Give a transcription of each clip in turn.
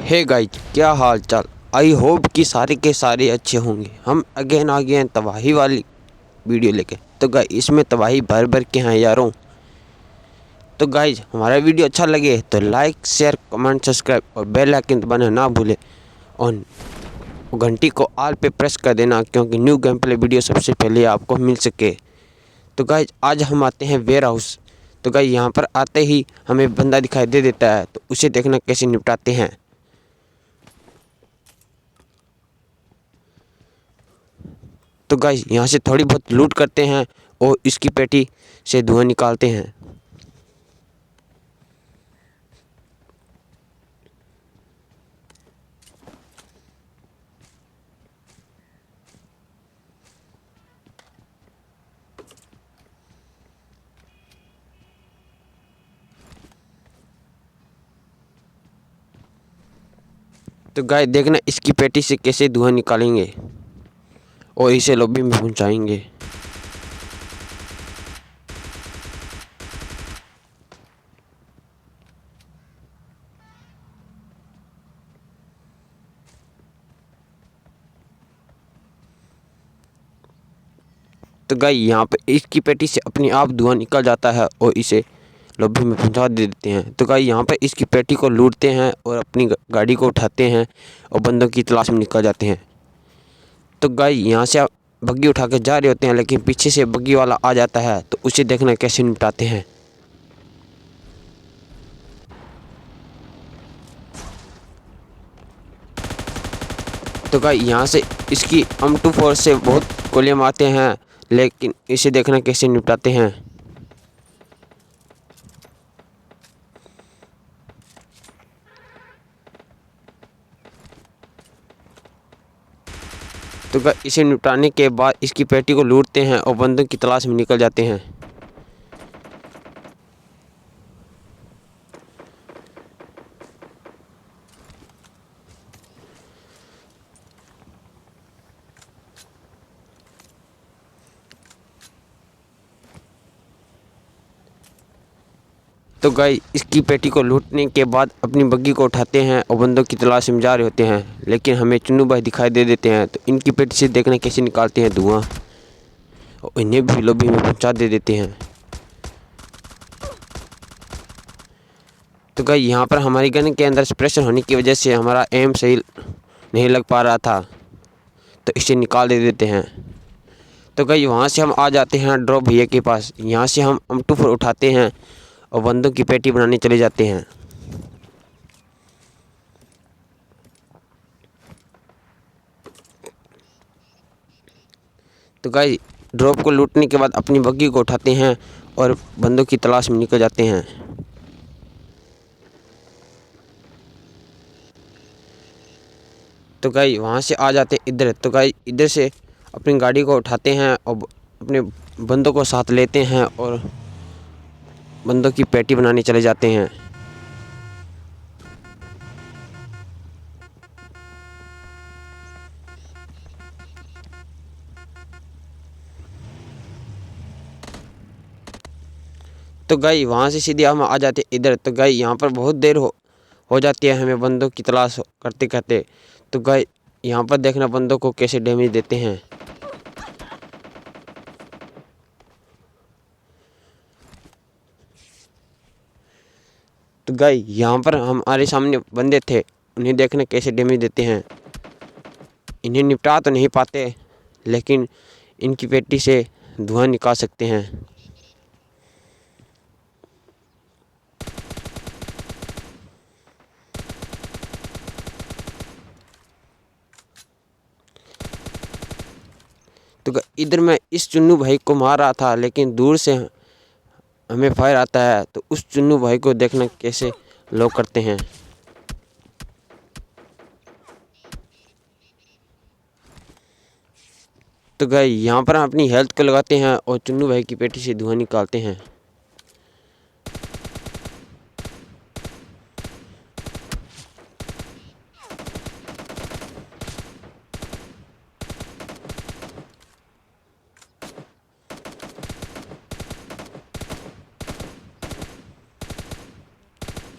Hey guys, क्या हाल चाल। I hope कि सारे के सारे अच्छे होंगे। हम अगेन आ गए हैं तबाही वाली वीडियो लेके। तो गाइज इसमें तबाही भर भर के हैं यारों। तो गाइज हमारा वीडियो अच्छा लगे तो लाइक शेयर कमेंट सब्सक्राइब और बेल आइकन दबाना ना भूले और घंटी को ऑल पे प्रेस कर देना, क्योंकि न्यू गेम प्ले वीडियो सबसे पहले आपको मिल सके। तो गाइज आज हम आते हैं वेयर हाउस। तो गाइज यहाँ पर आते ही हमें बंदा दिखाई दे देता है, तो उसे देखना कैसे निपटाते हैं। तो गाइस यहाँ से थोड़ी बहुत लूट करते हैं और इसकी पेटी से धुआं निकालते हैं। तो गाइस देखना इसकी पेटी से कैसे धुआं निकालेंगे और इसे लॉबी में पहुंचाएंगे। तो गाइस यहाँ पे इसकी पेटी से अपने आप धुआं निकल जाता है और इसे लॉबी में पहुंचा देते हैं। तो गाइस यहाँ पे इसकी पेटी को लूटते हैं और अपनी गाड़ी को उठाते हैं और बंदों की तलाश में निकल जाते हैं। तो गाइस यहाँ से बग्गी उठा के जा रहे होते हैं, लेकिन पीछे से बग्गी वाला आ जाता है, तो उसे देखना कैसे निपटाते हैं। तो गाइस यहाँ से इसकी M24 से बहुत गोलियां मारते हैं, लेकिन इसे देखना कैसे निपटाते हैं। तो गाइस इसे निपटाने के बाद इसकी पेटी को लूटते हैं और बंदूक की तलाश में निकल जाते हैं। तो गाइस इसकी पेटी को लूटने के बाद अपनी बग्गी को उठाते हैं और बंदों की तलाश में जा रहे होते हैं, लेकिन हमें चुन्नू भाई दिखाई दे देते हैं। तो इनकी पेटी से देखना कैसे निकालते हैं धुआं और इन्हें भी लॉबी में पहुंचा दे देते हैं। तो गाइस यहाँ पर हमारी गन के अंदर स्प्रेशर होने की वजह से हमारा एम सही नहीं लग पा रहा था, तो इसे निकाल दे देते हैं। तो गाइस वहाँ से हम आ जाते हैं ड्रॉप भैया के पास। यहाँ से हम M24 उठाते हैं और बंदूक की पेटी बनाने चले जाते हैं। तो गाइस ड्रॉप को लूटने के बाद अपनी बग्गी को उठाते हैं और बंदूक की तलाश में निकल जाते हैं। तो गाइस वहाँ से आ जाते इधर। तो गाइस इधर से अपनी गाड़ी को उठाते हैं और अपने बंदों को साथ लेते हैं और बंदों की पेटी बनाने चले जाते हैं। तो गाइस वहाँ से सीधे हम आ जाते इधर। तो गाइस यहाँ पर बहुत देर हो जाती है हमें बंदों की तलाश करते करते। तो गाइस यहाँ पर देखना बंदों को कैसे डैमेज देते हैं। तो गाइस यहाँ पर हमारे सामने बंदे थे, उन्हें देखना कैसे डैमेज देते हैं। इन्हें निपटा तो नहीं पाते, लेकिन इनकी पेटी से धुआं निकाल सकते हैं। तो इधर मैं इस चुन्नू भाई को मार रहा था, लेकिन दूर से हमें फायर आता है। तो उस चुन्नू भाई को देखना कैसे लोग करते हैं। तो गाइस यहाँ पर हम अपनी हेल्थ को लगाते हैं और चुन्नू भाई की पेटी से धुआं निकालते हैं।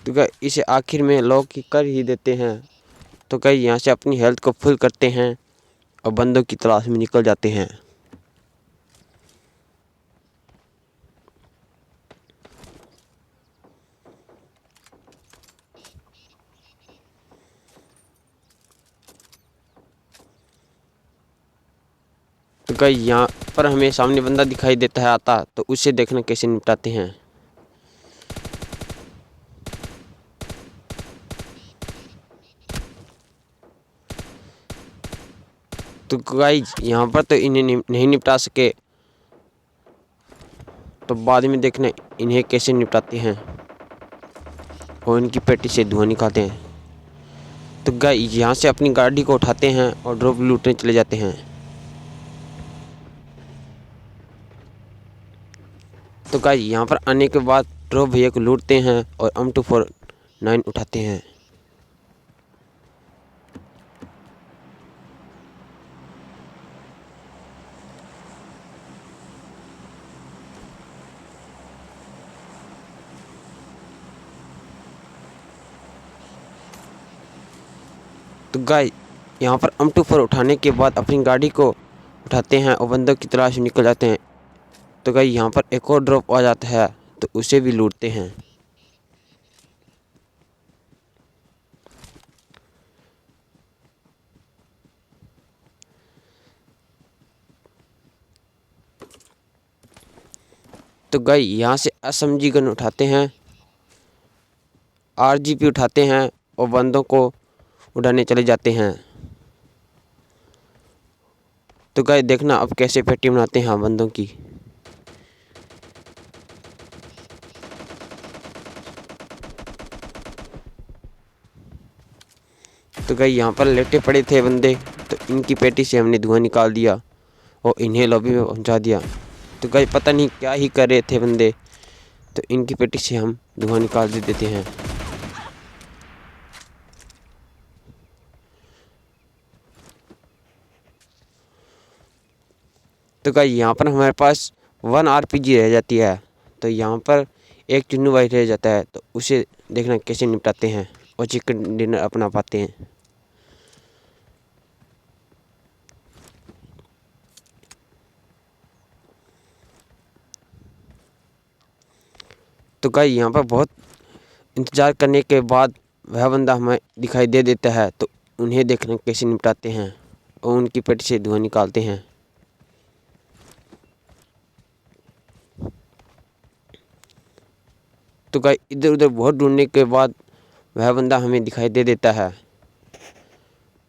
तो गाइस इसे आखिर में लॉक कर ही देते हैं तो गाइस यहाँ से अपनी हेल्थ को फुल करते हैं और बंदों की तलाश में निकल जाते हैं। तो गाइस यहाँ पर हमें सामने बंदा दिखाई देता है आता, तो उसे देखना कैसे निपटाते हैं। तो गाइस यहाँ पर तो इन्हें नहीं निपटा सके, तो बाद में देखना इन्हें कैसे निपटाते हैं और इनकी पेटी से धुआं निकालते हैं। तो गाइस यहाँ से अपनी गाड़ी को उठाते हैं और ड्रॉप लूटने चले जाते हैं। तो गाइस यहाँ पर आने के बाद ड्रॉप भैया को लूटते हैं और M249 उठाते हैं। तो गाइस यहाँ पर M24 उठाने के बाद अपनी गाड़ी को उठाते हैं और बंदों की तलाश में निकल जाते हैं। तो गाइस यहाँ पर एक और ड्रॉप आ जाता है, तो उसे भी लूटते हैं। तो गाइस यहाँ से SMG गन उठाते हैं, RGP उठाते हैं और बंदों को उड़ाने चले जाते हैं। तो गाइस देखना अब कैसे पेटी बनाते हैं बंदों की। तो गाइस यहाँ पर लेटे पड़े थे बंदे, तो इनकी पेटी से हमने धुआं निकाल दिया और इन्हें लॉबी में पहुँचा दिया। तो गाइस पता नहीं क्या ही कर रहे थे बंदे, तो इनकी पेटी से हम धुआं निकाल देते हैं। तो गाइस यहाँ पर हमारे पास 1 RPG रह जाती है, तो यहाँ पर एक चुन्नू भाई रह जाता है, तो उसे देखना कैसे निपटाते हैं और चिकन डिनर अपना पाते हैं। तो गाइस यहाँ पर बहुत इंतज़ार करने के बाद वह बंदा हमें दिखाई दे देता है, तो उन्हें देखना कैसे निपटाते हैं और उनकी पेट से धुआं निकालते हैं। तो गाइस इधर उधर बहुत ढूंढने के बाद वह बंदा हमें दिखाई दे देता है,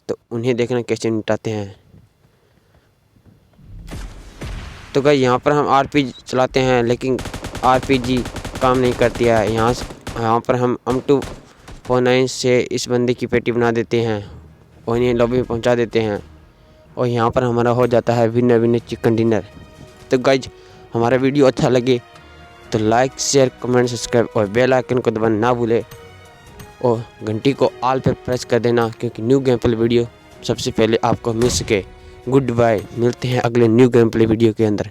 तो उन्हें देखना कैसे निपटाते हैं। तो गाइस यहाँ पर हम RPG चलाते हैं, लेकिन RPG काम नहीं करती है। यहाँ पर हम M249 से इस बंदे की पेटी बना देते हैं और इन्हें लॉबी में पहुँचा देते हैं और यहाँ पर हमारा हो जाता है विनर चिकन डिनर। तो गाइस हमारा वीडियो अच्छा लगे तो लाइक शेयर कमेंट सब्सक्राइब और बेल आइकन को दबाना ना भूले और घंटी को ऑल पे प्रेस कर देना, क्योंकि न्यू गेम प्ले वीडियो सबसे पहले आपको मिल सके। गुड बाय, मिलते हैं अगले न्यू गेम प्ले वीडियो के अंदर।